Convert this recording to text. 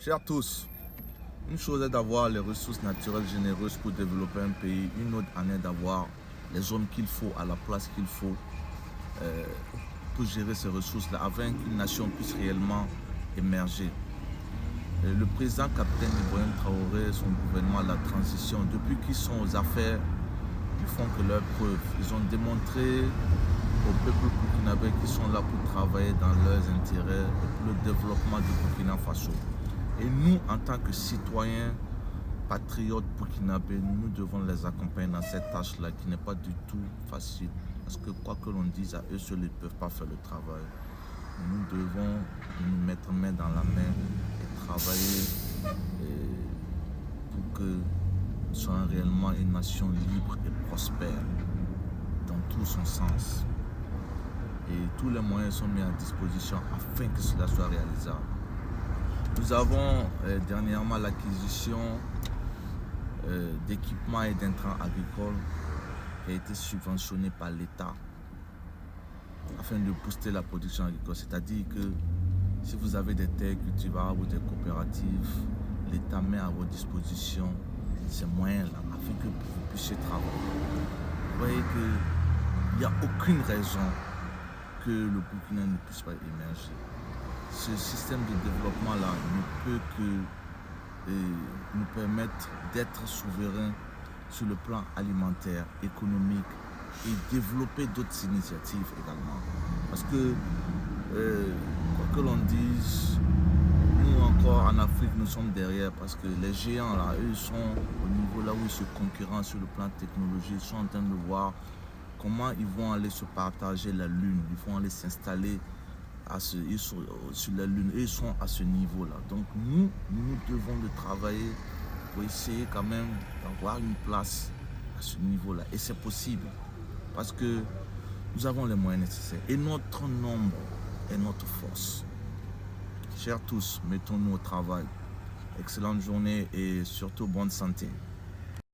Chers tous, une chose est d'avoir les ressources naturelles généreuses pour développer un pays, une autre en est d'avoir les hommes qu'il faut à la place qu'il faut pour gérer ces ressources-là, afin qu'une nation puisse réellement émerger. Le président capitaine Ibrahim Traoré et son gouvernement, la transition, depuis qu'ils sont aux affaires, ils font que leurs preuves. Ils ont démontré au peuple burkinabé qu'ils sont là pour travailler dans leurs intérêts et pour le développement du Burkina Faso. Et nous, en tant que citoyens, patriotes burkinabés, nous devons les accompagner dans cette tâche-là qui n'est pas du tout facile. Parce que quoi que l'on dise, à eux seuls, ils ne peuvent pas faire le travail. Nous devons nous mettre main dans la main et travailler pour que nous soyons réellement une nation libre et prospère dans tout son sens. Et tous les moyens sont mis à disposition afin que cela soit réalisable. Nous avons dernièrement l'acquisition d'équipements et d'intrants agricoles qui a été subventionné par l'État afin de booster la production agricole. C'est-à-dire que si vous avez des terres cultivables ou des coopératives, l'État met à votre disposition ces moyens-là afin que vous puissiez travailler. Vous voyez qu'il n'y a aucune raison que le Burkina ne puisse pas émerger. Ce système de développement-là ne peut que nous permettre d'être souverains sur le plan alimentaire, économique et développer d'autres initiatives également. Parce que, quoi que l'on dise, nous encore en Afrique, nous sommes derrière parce que les géants là, eux sont au niveau là où ils se concurrencent sur le plan technologique, ils sont en train de voir comment ils vont aller se partager la Lune, ils vont aller s'installer sur la Lune et ils sont à ce niveau-là. Donc nous devons de travailler pour essayer quand même d'avoir une place à ce niveau-là. Et c'est possible parce que nous avons les moyens nécessaires et notre nombre est notre force. Chers tous, mettons-nous au travail. Excellente journée et surtout bonne santé.